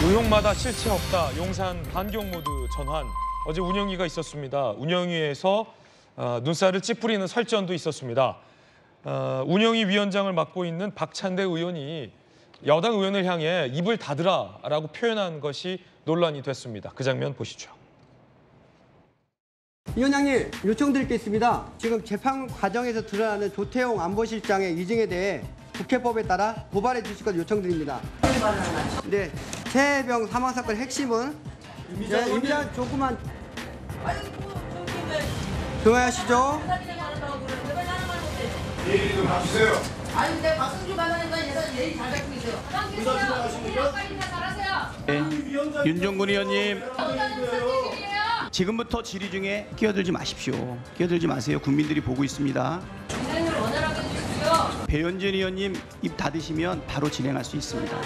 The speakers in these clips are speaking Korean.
의혹마다 실체 없다. 용산 반경 모드 전환. 어제 운영위가 있었습니다. 운영위에서 눈살을 찌푸리는 설전도 있었습니다. 운영위 위원장을 맡고 있는 박찬대 의원이 여당 의원을 향해 입을 닫으라라고 표현한 것이 논란이 됐습니다. 그 장면 보시죠. 위원장님, 요청드릴 게 있습니다. 지금 재판 과정에서 드러나는 조태용 안보실장의 위증에 대해 국회법에 따라 고발해 주실 것 요청드립니다. 네, 최혜병 사망 사건의 핵심은 임자 조금만 조용하시죠. 얘기 좀 해주세요. 아니, 내가 박승주 반장님과 예의 잘 갖고 계세요. 윤종근 의원님, 지금부터 질의 중에 끼어들지 마십시오. 끼어들지 마세요. 국민들이 보고 있습니다. 진행을 원활하게 해주십시오. 배현진 의원님 입 닫으시면 바로 진행할 수 있습니다.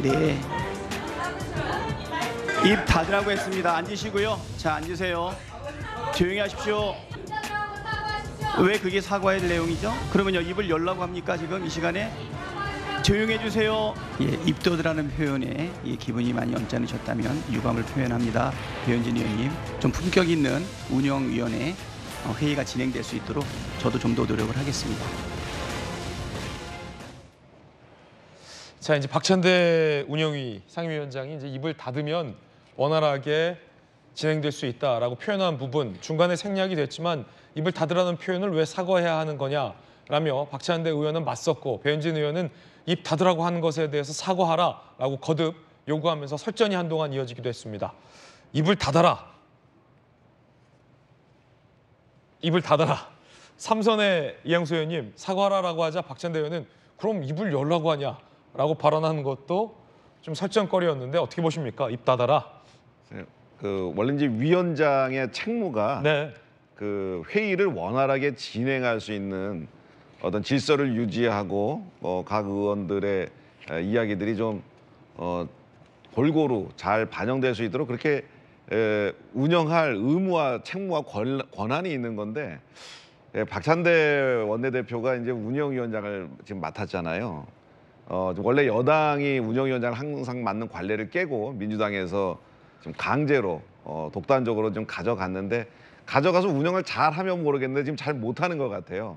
네. 입 닫으라고 했습니다. 앉으시고요. 자, 앉으세요. 조용히 하십시오. 왜 그게 사과할 내용이죠? 그러면요, 입을 열라고 합니까? 지금 이 시간에? 조용해 주세요. 예, 입 닫으라는 표현에 기분이 많이 언짢으셨다면 유감을 표현합니다. 배현진 의원님, 좀 품격 있는 운영위원회 회의가 진행될 수 있도록 저도 좀 더 노력을 하겠습니다. 자, 이제 박찬대 운영위 상임위원장이 이제 입을 닫으면 원활하게 진행될 수 있다라고 표현한 부분, 중간에 생략이 됐지만 입을 닫으라는 표현을 왜 사과해야 하는 거냐라며 박찬대 의원은 맞섰고 배현진 의원은 입 닫으라고 하는 것에 대해서 사과하라라고 거듭 요구하면서 설전이 한동안 이어지기도 했습니다. 입을 닫아라. 입을 닫아라. 삼선의 이양수 의원님, 사과하라라고 하자 박찬대 의원은 그럼 입을 열라고 하냐라고 발언하는 것도 좀 설전거리였는데 어떻게 보십니까? 입 닫아라. 원래 이제 위원장의 책무가 네. 그 회의를 원활하게 진행할 수 있는 어떤 질서를 유지하고 각 의원들의 이야기들이 좀 골고루 잘 반영될 수 있도록 그렇게 운영할 의무와 책무와 권한이 있는 건데 박찬대 원내대표가 이제 운영위원장을 지금 맡았잖아요. 원래 여당이 운영위원장을 항상 맡는 관례를 깨고 민주당에서 좀 강제로 독단적으로 좀 가져갔는데 가져가서 운영을 잘하면 모르겠는데 지금 잘 못하는 것 같아요.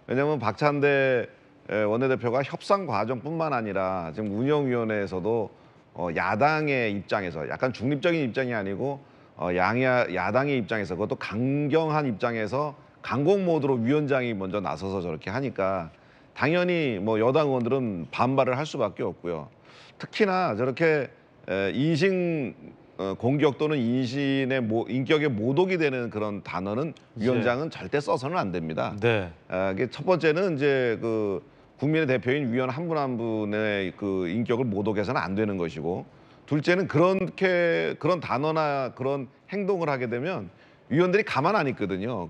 왜냐하면 박찬대 원내대표가 협상 과정뿐만 아니라 지금 운영위원회에서도 야당의 입장에서 약간 중립적인 입장이 아니고 야당의 입장에서 그것도 강경한 입장에서 강공 모드로 위원장이 먼저 나서서 저렇게 하니까 당연히 뭐 여당 의원들은 반발을 할 수밖에 없고요. 특히나 저렇게 인신 공격 또는 인격에 모독이 되는 그런 단어는 위원장은 절대 써서는 안 됩니다. 네. 이게 첫 번째는 이제 그 국민의 대표인 위원 한 분 한 분의 그 인격을 모독해서는 안 되는 것이고, 둘째는 그런 단어나 그런 행동을 하게 되면 위원들이 가만 안 있거든요.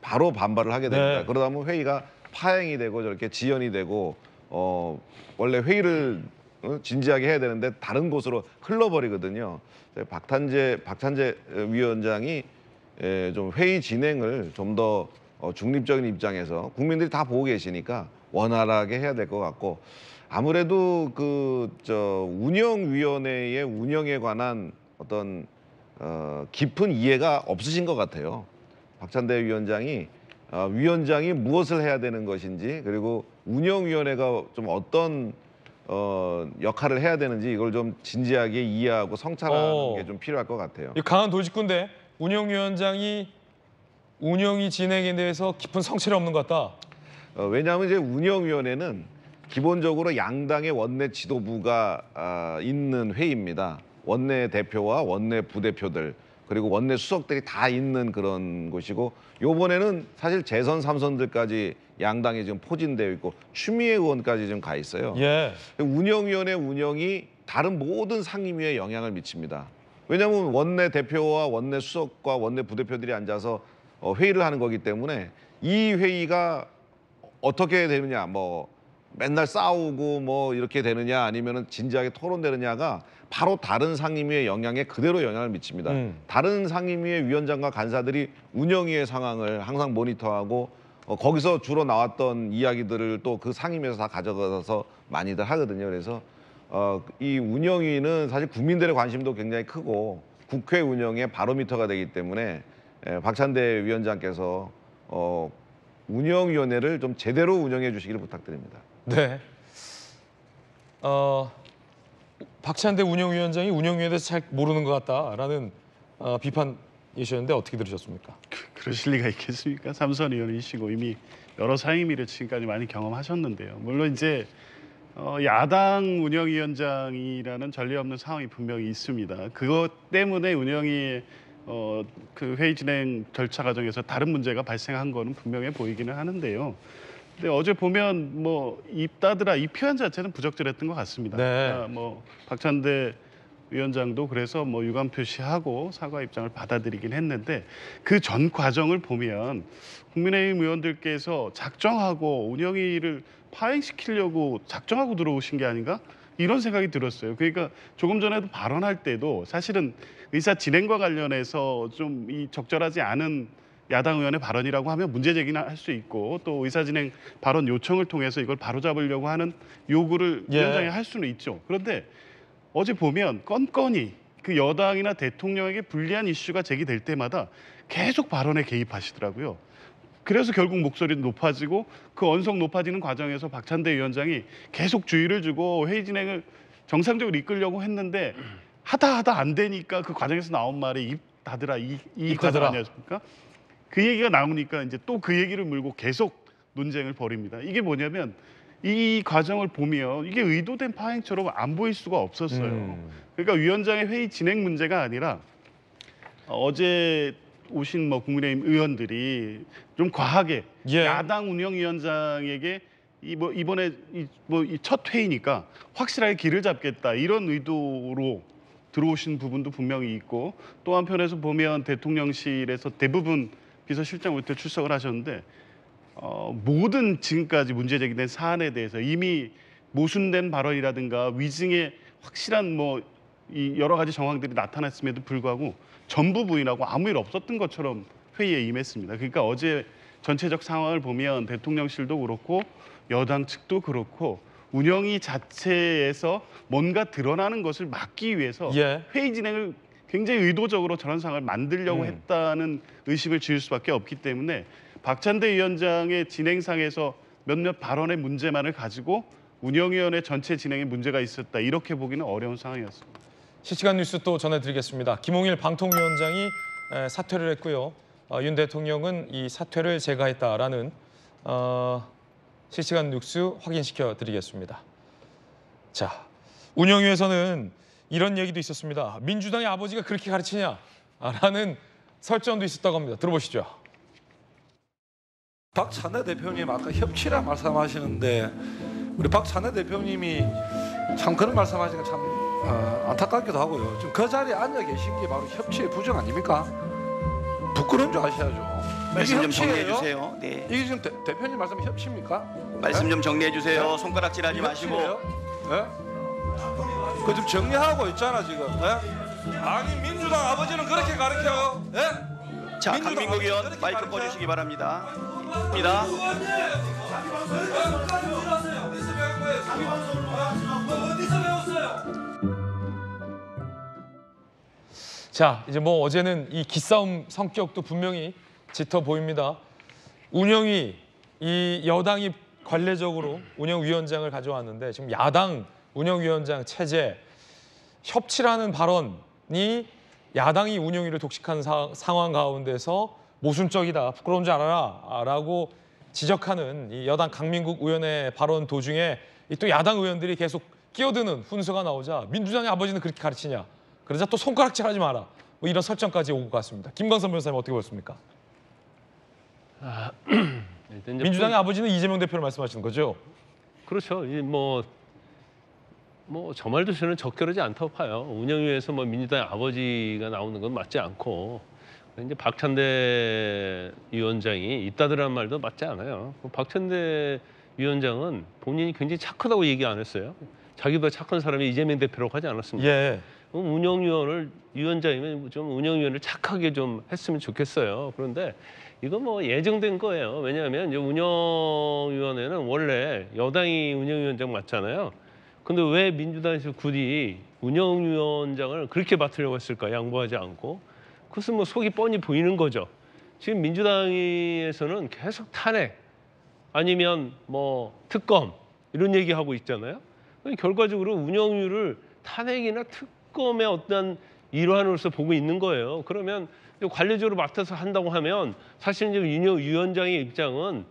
바로 반발을 하게 됩니다. 네. 그러다 보면 회의가 파행이 되고 저렇게 지연이 되고 원래 회의를 진지하게 해야 되는데 다른 곳으로 흘러버리거든요. 박찬재 위원장이 좀 회의 진행을 좀 더 중립적인 입장에서 국민들이 다 보고 계시니까 원활하게 해야 될 것 같고, 아무래도 운영위원회의 운영에 관한 어떤 깊은 이해가 없으신 것 같아요. 박찬대 위원장이 위원장이 무엇을 해야 되는 것인지, 그리고 운영위원회가 좀 어떤 역할을 해야 되는지 이걸 좀 진지하게 이해하고 성찰하는 게 좀 필요할 것 같아요. 강한 도직군데 운영위원장이 운영이 진행에 대해서 깊은 성찰이 없는 것 같다. 왜냐하면 이제 운영위원회는 기본적으로 양당의 원내 지도부가 있는 회의입니다. 원내 대표와 원내 부대표들 그리고 원내 수석들이 다 있는 그런 곳이고, 요번에는 사실 재선 3선들까지 양당에 지금 포진되어 있고 추미애 의원까지 지금 가 있어요. 예. 운영위원회 운영이 다른 모든 상임위에 영향을 미칩니다. 왜냐하면 원내 대표와 원내 수석과 원내 부대표들이 앉아서 회의를 하는 거기 때문에 이 회의가 어떻게 되느냐, 맨날 싸우고 이렇게 되느냐 아니면은 진지하게 토론되느냐가 바로 다른 상임위의 영향에 그대로 영향을 미칩니다. 다른 상임위의 위원장과 간사들이 운영위의 상황을 항상 모니터하고 거기서 주로 나왔던 이야기들을 또 그 상임위에서 다 가져가서 많이들 하거든요. 그래서 이 운영위는 사실 국민들의 관심도 굉장히 크고 국회 운영의 바로미터가 되기 때문에 박찬대 위원장께서 운영위원회를 좀 제대로 운영해 주시기를 부탁드립니다. 네. 박찬대 운영위원장이 운영위에 대해서 잘 모르는 것 같다라는 비판이셨는데 어떻게 들으셨습니까? 그러실 리가 있겠습니까? 삼선 의원이시고 이미 여러 상임위를 지금까지 많이 경험하셨는데요. 물론 이제 야당 운영위원장이라는 전례 없는 상황이 분명히 있습니다. 그것 때문에 운영위 그 회의 진행 절차 과정에서 다른 문제가 발생한 거는 분명해 보이기는 하는데요. 근데 어제 보면 뭐 입다드라 이 표현 자체는 부적절했던 것 같습니다. 네. 뭐 박찬대 위원장도 그래서 뭐 유감 표시하고 사과 입장을 받아들이긴 했는데 그 전 과정을 보면 국민의힘 의원들께서 작정하고 운영위를 파행시키려고 작정하고 들어오신 게 아닌가 이런 생각이 들었어요. 그러니까 조금 전에도 발언할 때도 사실은 의사 진행과 관련해서 좀 이 적절하지 않은 야당 의원의 발언이라고 하면 문제 제기는 할 수 있고 또 의사진행 발언 요청을 통해서 이걸 바로잡으려고 하는 요구를 예. 위원장이 할 수는 있죠. 그런데 어제 보면 건건이 그 여당이나 대통령에게 불리한 이슈가 제기될 때마다 계속 발언에 개입하시더라고요. 그래서 결국 목소리도 높아지고 그 언성 높아지는 과정에서 박찬대 위원장이 계속 주의를 주고 회의 진행을 정상적으로 이끌려고 했는데 하다 안 되니까 그 과정에서 나온 말이 입 닫으라 이 과정 닫으라. 아니었습니까? 그 얘기가 나오니까 이제 또 그 얘기를 물고 계속 논쟁을 벌입니다. 이게 뭐냐면 이 과정을 보면 이게 의도된 파행처럼 안 보일 수가 없었어요. 그러니까 위원장의 회의 진행 문제가 아니라 어제 오신 뭐 국민의힘 의원들이 좀 과하게 예. 야당 운영위원장에게 이번에 이 첫 회의니까 확실하게 길을 잡겠다 이런 의도로 들어오신 부분도 분명히 있고 또 한편에서 보면 대통령실에서 대부분 비서실장부터 출석을 하셨는데 모든 지금까지 문제 제기된 사안에 대해서 이미 모순된 발언이라든가 위증의 확실한 뭐 이 여러 가지 정황들이 나타났음에도 불구하고 전부 부인하고 아무 일 없었던 것처럼 회의에 임했습니다. 그러니까 어제 전체적 상황을 보면 대통령실도 그렇고 여당 측도 그렇고 운영위 자체에서 뭔가 드러나는 것을 막기 위해서 예. 회의 진행을 굉장히 의도적으로 저런 상황을 만들려고 했다는 의심을 지을 수밖에 없기 때문에 박찬대 위원장의 진행상에서 몇몇 발언의 문제만을 가지고 운영위원회 전체 진행에 문제가 있었다 이렇게 보기는 어려운 상황이었습니다. 실시간 뉴스 또 전해드리겠습니다. 김홍일 방통위원장이 사퇴를 했고요. 윤 대통령은 이 사퇴를 제거했다라는 실시간 뉴스 확인시켜 드리겠습니다. 자, 운영위에서는 이런 얘기도 있었습니다. 민주당의 아버지가 그렇게 가르치냐라는 설전도 있었다고 합니다. 들어보시죠. 박찬대 대표님 아까 협치라 말씀하시는데 우리 박찬대 대표님이 참 그런 말씀하시는 게 참 안타깝기도 하고요. 지금 그 자리에 앉아 계신 게 바로 협치의 부정 아닙니까? 부끄러운 줄 아셔야죠. 말씀 좀 협치예요? 정리해 주세요. 네. 이게 지금 대표님 말씀 협치입니까? 말씀 좀 정리해 주세요. 네? 손가락질하지 마시고. 예? 그 좀 정리하고 있잖아 지금. 예? 아니 민주당 아버지는 그렇게 가르쳐요. 예? 자, 민주당 강민국 의원 그렇게 마이크 가르쳐요? 꺼주시기 바랍니다. 입니다. 자, 이제 뭐 어제는 이 기싸움 성격도 분명히 짙어 보입니다. 운영위, 이 여당이 관례적으로 운영위원장을 가져왔는데 지금 야당 운영위원장 체제, 협치라는 발언이 야당이 운영위를 독식한 상황 가운데서 모순적이다, 부끄러운 줄 알아라 라고 지적하는 이 여당 강민국 의원의 발언 도중에 이 또 야당 의원들이 계속 끼어드는 훈수가 나오자 민주당의 아버지는 그렇게 가르치냐, 그러자 또 손가락질하지 마라, 뭐 이런 설정까지 오고 갔습니다. 김광선 변호사님 어떻게 보셨습니까? 일단 이제 민주당의 아버지는 이재명 대표를 말씀하시는 거죠? 그렇죠. 뭐 저 말도 저는 적절하지 않다고 봐요. 운영위에서 뭐 민주당의 아버지가 나오는 건 맞지 않고 이제 박찬대 위원장이 있다더란 말도 맞지 않아요. 박찬대 위원장은 본인이 굉장히 착하다고 얘기 안 했어요. 자기보다 착한 사람이 이재명 대표라고 하지 않았습니까? 예. 그럼 위원장이면 좀 운영위원을 착하게 좀 했으면 좋겠어요. 그런데 이거 뭐 예정된 거예요. 왜냐하면 이제 운영위원회는 원래 여당이 운영위원장 맞잖아요. 근데 왜 민주당에서 굳이 운영위원장을 그렇게 맡으려고 했을까? 양보하지 않고. 그것은 뭐 속이 뻔히 보이는 거죠. 지금 민주당에서는 계속 탄핵 아니면 뭐 특검 이런 얘기하고 있잖아요. 결과적으로 운영위를 탄핵이나 특검의 어떤 일환으로서 보고 있는 거예요. 그러면 관례적으로 맡아서 한다고 하면 사실 이제 위원장의 입장은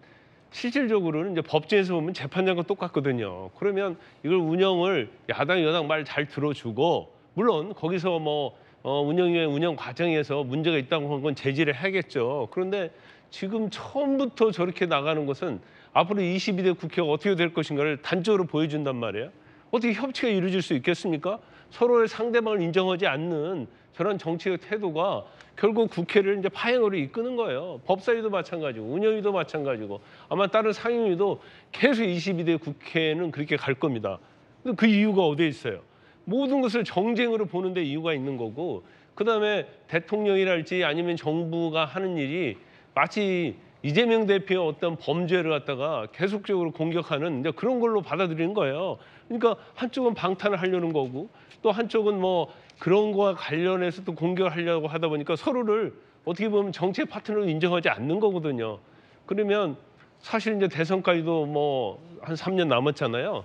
실질적으로는 이제 법정에서 보면 재판장과 똑같거든요. 그러면 이걸 운영을 야당 여당 말 잘 들어주고 물론 거기서 뭐 운영위의 운영 과정에서 문제가 있다고 한 건 제지를 해야겠죠. 그런데 지금 처음부터 저렇게 나가는 것은 앞으로 22대 국회가 어떻게 될 것인가를 단적으로 보여준단 말이에요. 어떻게 협치가 이루어질 수 있겠습니까? 서로의 상대방을 인정하지 않는 저런 정치적 태도가 결국 국회를 이제 파행으로 이끄는 거예요. 법사위도 마찬가지고 운영위도 마찬가지고 아마 다른 상임위도 계속 22대 국회는 그렇게 갈 겁니다. 근데 그 이유가 어디에 있어요? 모든 것을 정쟁으로 보는 데 이유가 있는 거고 그다음에 대통령이랄지 아니면 정부가 하는 일이 마치 이재명 대표의 어떤 범죄를 갖다가 계속적으로 공격하는 이제 그런 걸로 받아들이는 거예요. 그러니까 한쪽은 방탄을 하려는 거고 또 한쪽은 뭐 그런 거와 관련해서 또 공격을 하려고 하다 보니까 서로를 어떻게 보면 정치의 파트너로 인정하지 않는 거거든요. 그러면 사실 이제 대선까지도 뭐 한 3년 남았잖아요.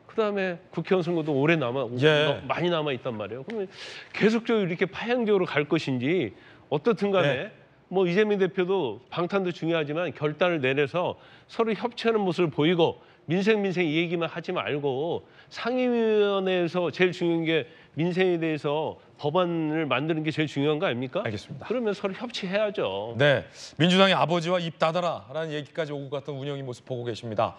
그다음에 국회의원 선거도 오래 많이 남아 있단 말이에요. 그러면 계속적으로 이렇게 파행적으로 갈 것인지 어떻든 간에 뭐 이재명 대표도 방탄도 중요하지만 결단을 내려서 서로 협치하는 모습을 보이고 민생 이 얘기만 하지 말고 상임위원회에서 제일 중요한 게 민생에 대해서 법안을 만드는 게 제일 중요한 거 아닙니까? 알겠습니다. 그러면 서로 협치해야죠. 네, 민주당의 아버지와 입 닫아라라는 얘기까지 오고 갔던 운영위 모습 보고 계십니다.